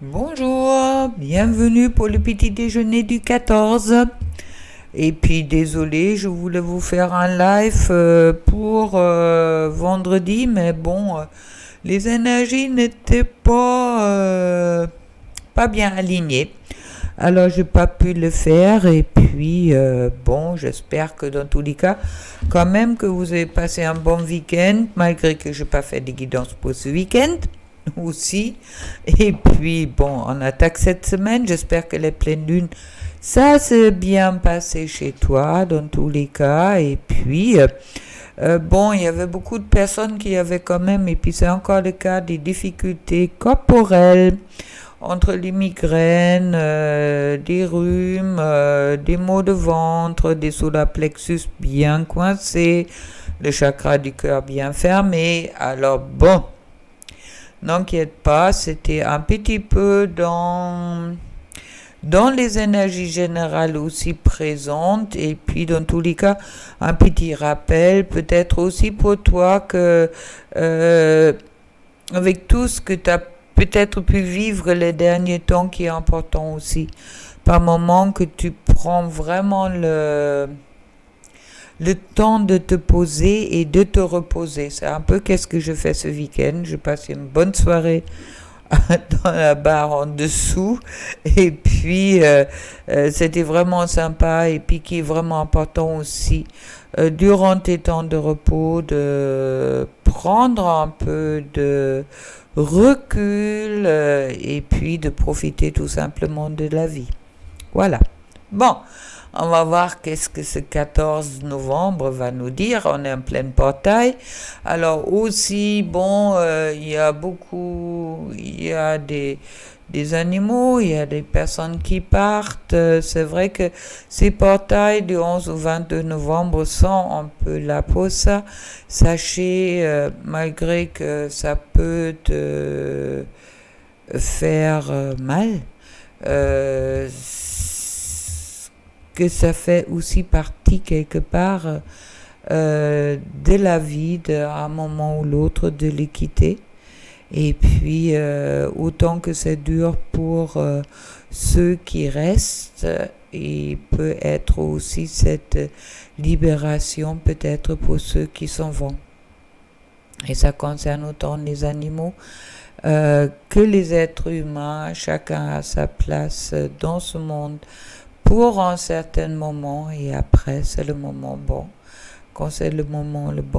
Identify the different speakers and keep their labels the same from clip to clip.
Speaker 1: Bonjour, bienvenue pour le petit déjeuner du 14. Et puis désolé, je voulais vous faire un live pour vendredi, mais bon, les énergies n'étaient pas bien alignées. Alors j'ai pas pu le faire et puis bon, j'espère que dans tous les cas, quand même que vous avez passé un bon week-end, malgré que je n'ai pas fait de guidance pour ce week-end aussi. Et puis, bon, on attaque cette semaine. J'espère que les pleines lunes, ça s'est bien passé chez toi, dans tous les cas. Et puis, bon, il y avait beaucoup de personnes qui avaient quand même, et puis c'est encore le cas, des difficultés corporelles entre les migraines, des rhumes, des maux de ventre, des solar plexus bien coincés, le chakra du cœur bien fermé. Alors, bon. N'inquiète pas, c'était un petit peu dans les énergies générales aussi présentes et puis dans tous les cas, un petit rappel peut-être aussi pour toi que avec tout ce que tu as peut-être pu vivre les derniers temps qui est important aussi, par moment que tu prends vraiment le temps de te poser et de te reposer. C'est un peu qu'est-ce que je fais ce week-end. Je passe une bonne soirée dans la barre en dessous et puis c'était vraiment sympa et puis qui est vraiment important aussi durant tes temps de repos de prendre un peu de recul et puis de profiter tout simplement de la vie. Voilà. Bon, on va voir qu'est-ce que ce 14 novembre va nous dire. On est en plein portail. Alors aussi, bon, il y a des animaux, il y a des personnes qui partent. C'est vrai que ces portails du 11 au 22 novembre sont un peu là pour ça. Sachez, malgré que ça peut te faire mal, euh, que ça fait aussi partie quelque part de la vie à un moment ou l'autre de l'équité. Et puis autant que c'est dur pour ceux qui restent, il peut être aussi cette libération peut-être pour ceux qui s'en vont. Et ça concerne autant les animaux que les êtres humains. Chacun a sa place dans ce monde pour un certain moment et après c'est le moment bon. Quand c'est le bon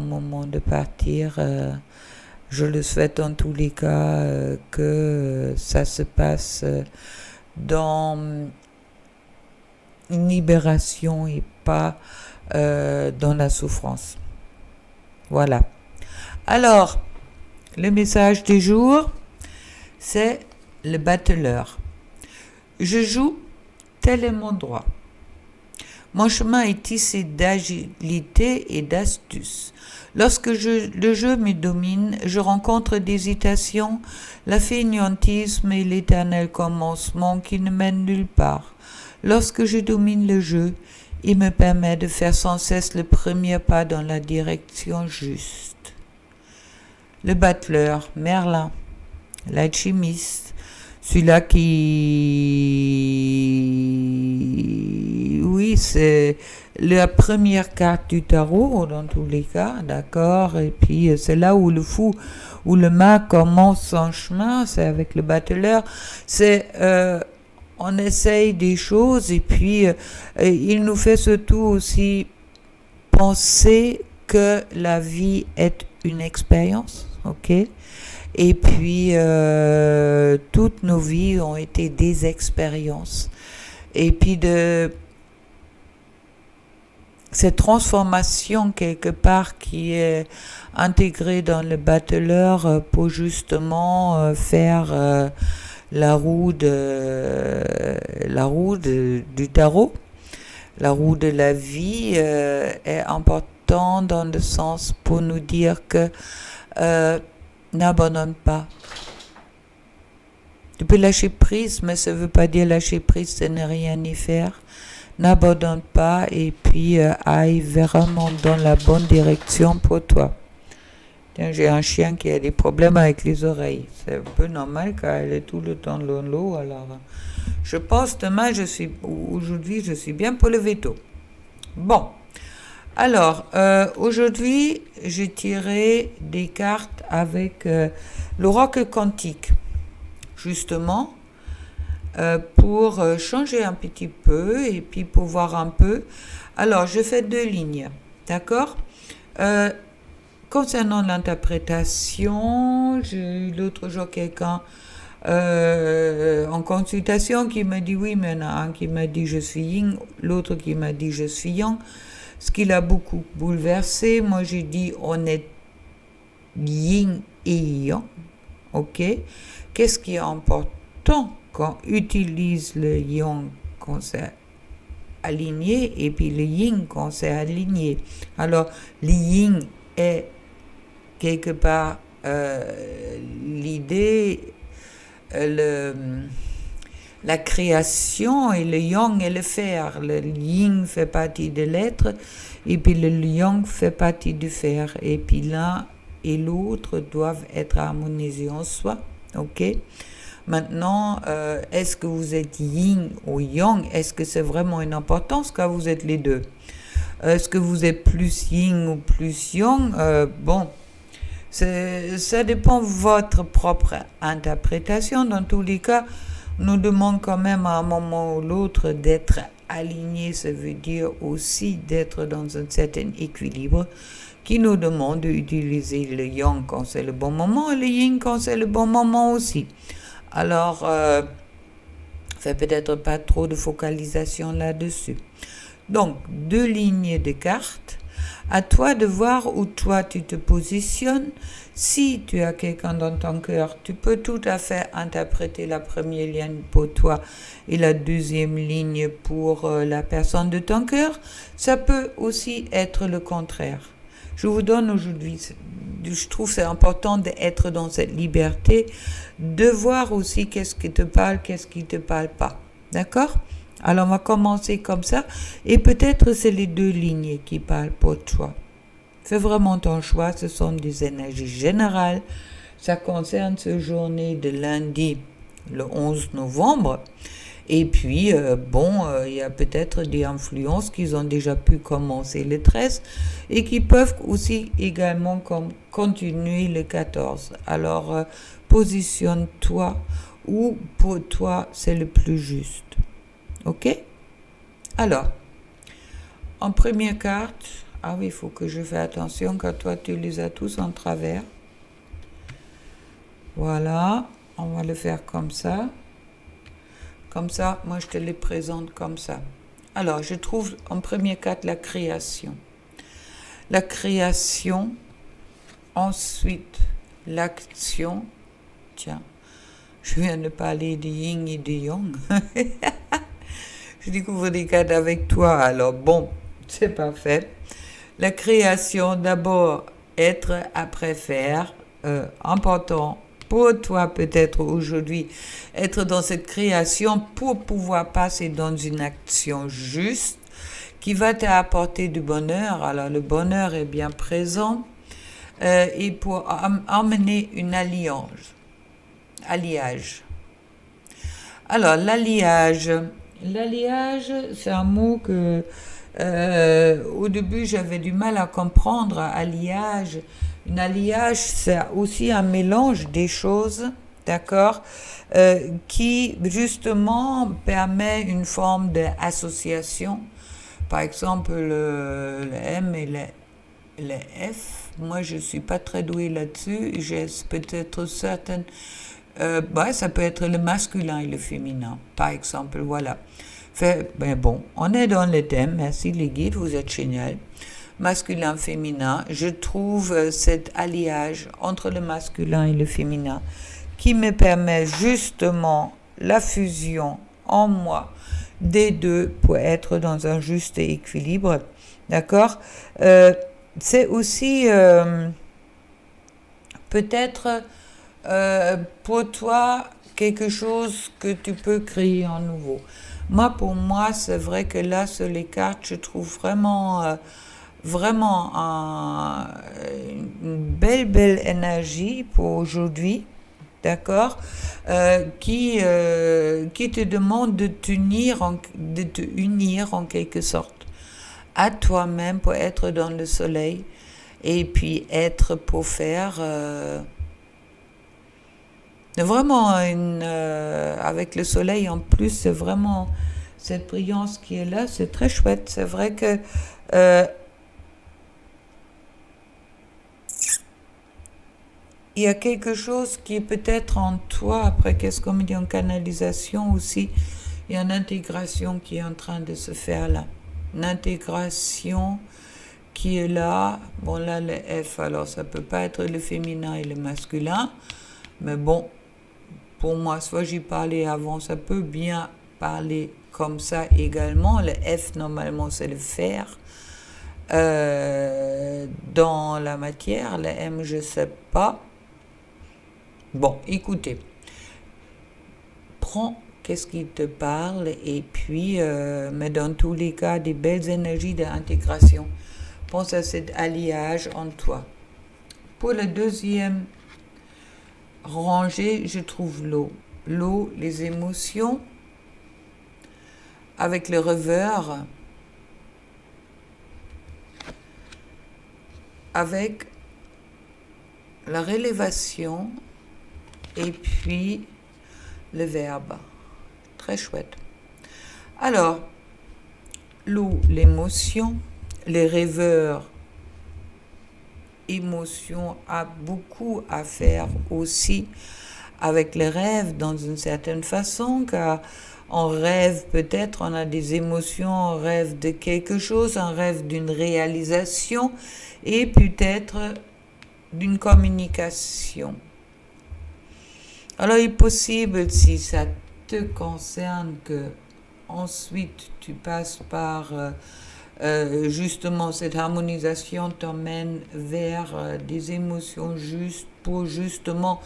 Speaker 1: moment de partir, je le souhaite en tous les cas que ça se passe dans une libération et pas dans la souffrance. Voilà. Alors, le message du jour, c'est le battleur. Je joue, tel est mon droit. Mon chemin est tissé d'agilité et d'astuce. Lorsque le jeu me domine, je rencontre d'hésitation, la fainéantisme et l'éternel commencement qui ne mènent nulle part. Lorsque je domine le jeu, il me permet de faire sans cesse le premier pas dans la direction juste. Le battleur, Merlin, l'alchimiste, celui-là oui, c'est la première carte du tarot dans tous les cas, d'accord. Et puis c'est là où le fou, où le mag commence son chemin, c'est avec le battleur. C'est on essaye des choses et puis il nous fait surtout aussi penser que la vie est une expérience, ok. Et puis, toutes nos vies ont été des expériences. Et puis, de cette transformation, quelque part, qui est intégrée dans le battleur pour justement faire la roue du tarot, la roue de la vie, est important dans le sens pour nous dire que n'abandonne pas. Tu peux lâcher prise, mais ça ne veut pas dire lâcher prise, c'est ne rien y faire. N'abandonne pas et puis aille vraiment dans la bonne direction pour toi. Tiens, j'ai un chien qui a des problèmes avec les oreilles. C'est un peu normal car elle est tout le temps dans l'eau. Alors, je pense aujourd'hui, je suis bien pour le veto. Bon. Alors, aujourd'hui, j'ai tiré des cartes avec l'oracle quantique, justement, pour changer un petit peu et puis pour voir un peu. Alors, je fais 2 lignes, d'accord? Concernant l'interprétation, j'ai eu l'autre jour quelqu'un en consultation qui m'a dit oui, mais il y en a un qui m'a dit je suis yin, l'autre qui m'a dit je suis yang, ce qui l'a beaucoup bouleversé. Moi j'ai dit on est yin et yang, ok? Qu'est-ce qui est important quand on utilise le yang quand c'est aligné et puis le yin quand c'est aligné? Alors le yin est quelque part l'idée, la création, et le yang est le faire. Le yin fait partie de l'être et puis le yang fait partie du faire. Et puis l'un et l'autre doivent être harmonisés en soi. Ok? Maintenant, est-ce que vous êtes yin ou yang? Est-ce que c'est vraiment une importance car vous êtes les deux? Est-ce que vous êtes plus yin ou plus yang? Bon, ça dépend de votre propre interprétation. Dans tous les cas, on nous demande quand même à un moment ou l'autre d'être aligné. Ça veut dire aussi d'être dans un certain équilibre qui nous demande d'utiliser le yang quand c'est le bon moment et le yin quand c'est le bon moment aussi. Alors, fait peut-être pas trop de focalisation là-dessus. Donc, 2 lignes de cartes. À toi de voir où toi tu te positionnes. Si tu as quelqu'un dans ton cœur, tu peux tout à fait interpréter la première ligne pour toi et la deuxième ligne pour la personne de ton cœur. Ça peut aussi être le contraire. Je vous donne aujourd'hui, je trouve c'est important d'être dans cette liberté, de voir aussi qu'est-ce qui te parle, qu'est-ce qui ne te parle pas. D'accord ? Alors, on va commencer comme ça. Et peut-être c'est les 2 lignes qui parlent pour toi. Fais vraiment ton choix. Ce sont des énergies générales. Ça concerne cette journée de lundi, le 11 novembre. Et puis, il y a peut-être des influences qui ont déjà pu commencer le 13 et qui peuvent aussi également continuer le 14. Alors, positionne-toi où pour toi c'est le plus juste. Ok? Alors, en première carte, ah oui, il faut que je fasse attention car toi tu les as tous en travers. Voilà, on va le faire comme ça. Comme ça, moi je te les présente comme ça. Alors, je trouve en première carte la création. La création, ensuite l'action. Tiens, je viens de parler de yin et de yang. Je découvre des cartes avec toi, alors bon, c'est parfait. La création, d'abord, être après faire, important pour toi peut-être aujourd'hui, être dans cette création pour pouvoir passer dans une action juste qui va t'apporter du bonheur. Alors le bonheur est bien présent et pour emmener une alliage. Alors l'alliage, c'est un mot que au début j'avais du mal à comprendre. Alliage, une alliage, c'est aussi un mélange des choses, d'accord, qui justement permet une forme d'association. Par exemple, le M et le F. Moi, je suis pas très douée là-dessus. J'ai peut-être certaines. Ça peut être le masculin et le féminin, par exemple, voilà. On est dans le thème, merci les guides, vous êtes génial. Masculin, féminin, je trouve cet alliage entre le masculin et le féminin qui me permet justement la fusion en moi des deux pour être dans un juste équilibre, d'accord. C'est aussi peut-être pour toi quelque chose que tu peux créer en nouveau. Pour moi, c'est vrai que là, sur les cartes, je trouve vraiment vraiment une belle énergie pour aujourd'hui, d'accord, qui te demande de de te unir en quelque sorte à toi-même pour être dans le soleil et puis être pour faire vraiment avec le soleil en plus, c'est vraiment cette brillance qui est là, c'est très chouette. C'est vrai que il y a quelque chose qui est peut-être en toi, après qu'est-ce qu'on me dit en canalisation aussi, il y a une intégration qui est en train de se faire là. Une intégration qui est là. Bon là le F, alors ça peut pas être le féminin et le masculin, mais bon, pour moi, soit j'y parlais avant, ça peut bien parler comme ça également. Le F normalement c'est le fer. Dans la matière, le M je sais pas. Bon, écoutez, prends qu'est-ce qui te parle et puis, mais dans tous les cas, des belles énergies d'intégration. Pense à cet alliage en toi. Pour la deuxième rangée, je trouve l'eau. L'eau, les émotions, avec le revers, avec la rélévation et puis le verbe. Très chouette. Alors, l'eau, l'émotion, les rêveurs, émotion a beaucoup à faire aussi avec les rêves dans une certaine façon, car on rêve peut-être, on a des émotions, on rêve de quelque chose, on rêve d'une réalisation et peut-être d'une communication. Alors il est possible, si ça te concerne, que ensuite tu passes par justement cette harmonisation t'emmène vers des émotions justes pour justement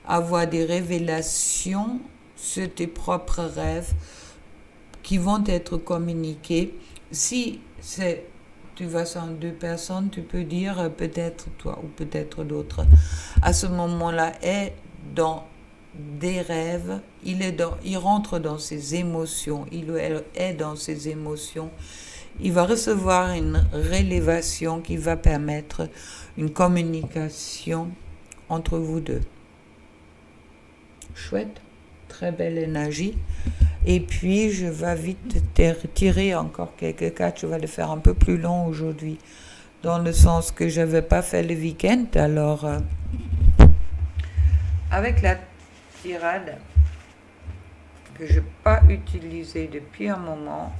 Speaker 1: avoir des révélations sur tes propres rêves qui vont être communiqués. Si tu vas sans deux personnes, tu peux dire peut-être toi ou peut-être d'autres. À ce moment-là, est dans des rêves, il rentre dans ses émotions, il ou elle est dans ses émotions. Il va recevoir une révélation qui va permettre une communication entre vous deux. Chouette, très belle énergie. Et puis, je vais vite tirer encore quelques cartes. Je vais le faire un peu plus long aujourd'hui, dans le sens que je n'avais pas fait le week-end. Alors, avec la tirade que je n'ai pas utilisée depuis un moment,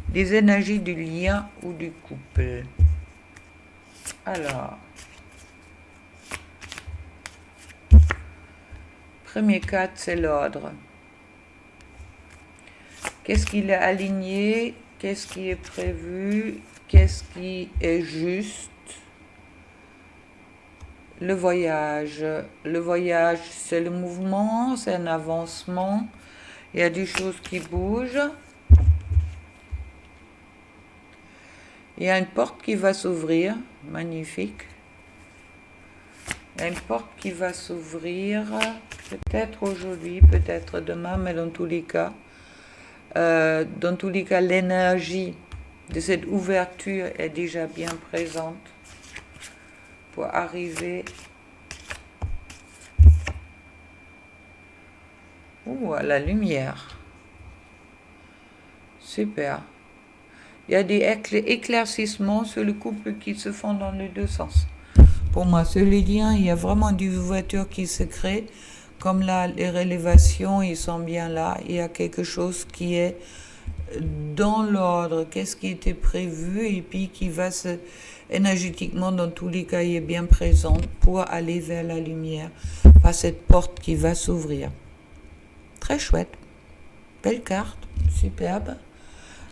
Speaker 1: des énergies du lien ou du couple. Alors, premier cadre, c'est l'ordre. Qu'est-ce qu'il est aligné? Qu'est-ce qui est prévu? Qu'est-ce qui est juste? Le voyage. Le voyage, c'est le mouvement, c'est un avancement. Il y a des choses qui bougent. Il y a une porte qui va s'ouvrir, magnifique. Il y a une porte qui va s'ouvrir, peut-être aujourd'hui, peut-être demain, mais dans tous les cas, l'énergie de cette ouverture est déjà bien présente pour arriver à la lumière. Super. Il y a des éclaircissements sur le couple qui se font dans les deux sens. Pour moi, sur les liens, il y a vraiment des ouvertures qui se créent. Comme là, les révélations, ils sont bien là. Il y a quelque chose qui est dans l'ordre. Qu'est-ce qui était prévu et puis qui va énergétiquement, dans tous les cas, il est bien présent pour aller vers la lumière par cette porte qui va s'ouvrir. Très chouette. Belle carte. Superbe.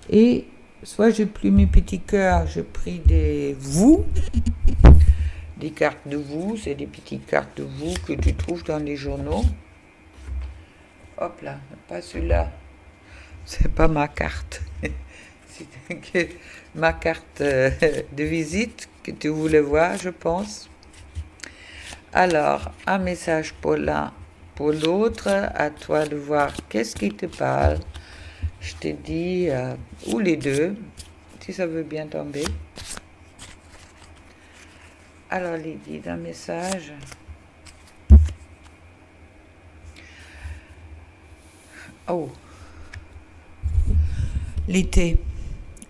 Speaker 1: Et soit j'ai pris mes petits cœurs, j'ai pris des vous, des cartes de vous, c'est des petites cartes de vous que tu trouves dans les journaux. Hop là, pas celui-là. C'est pas ma carte. C'est ma carte de visite que tu voulais voir, je pense. Alors, un message pour l'un, pour l'autre. À toi de voir qu'est-ce qui te parle. Je te dis, ou les deux, si ça veut bien tomber. Alors, Lydie, d'un message. Oh. L'été,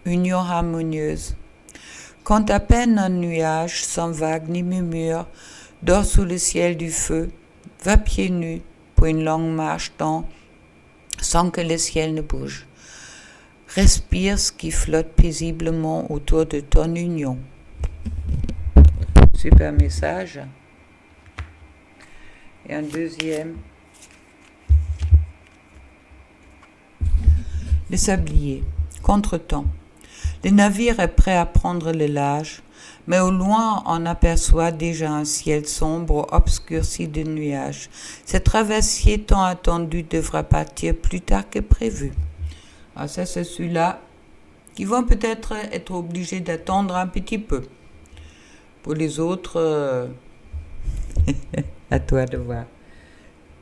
Speaker 1: union harmonieuse. Quand à peine un nuage, sans vague ni murmure, dort sous le ciel du feu, va pieds nus pour une longue marche sans que le ciel ne bouge. Respire ce qui flotte paisiblement autour de ton union. Super message. Et un deuxième. Le sablier, contretemps. Le navire est prêt à prendre le large, mais au loin on aperçoit déjà un ciel sombre obscurci de nuages. Cette traversier tant attendue devra partir plus tard que prévu. Alors ça, c'est celui-là qui vont peut-être être obligés d'attendre un petit peu. Pour les autres, à toi de voir.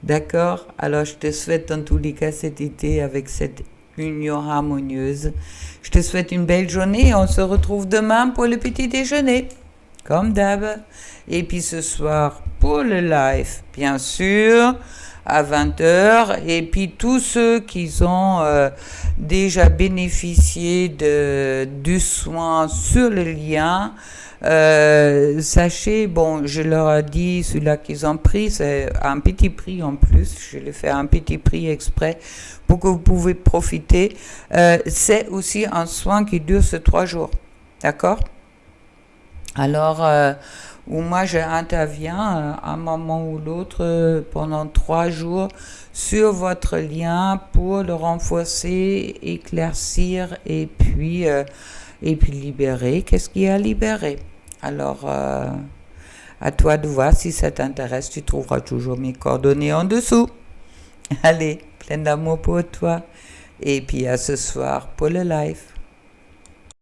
Speaker 1: D'accord? Alors je te souhaite en tous les cas cet été avec cette union harmonieuse. Je te souhaite une belle journée et on se retrouve demain pour le petit déjeuner, comme d'hab. Et puis ce soir pour le live, bien sûr, à 20h. Et puis tous ceux qui ont déjà bénéficié du soin sur le lien, sachez, bon, je leur ai dit, celui-là qu'ils ont pris, c'est un petit prix en plus, je l'ai fait un petit prix exprès pour que vous pouvez profiter. C'est aussi un soin qui dure ces 3 jours, d'accord? Alors, où moi j'interviens à un moment ou l'autre pendant 3 jours sur votre lien pour le renforcer, éclaircir et puis libérer. Qu'est-ce qu'il y a à libérer? Alors, à toi de voir si ça t'intéresse. Tu trouveras toujours mes coordonnées en dessous. Allez, plein d'amour pour toi. Et puis à ce soir pour le live.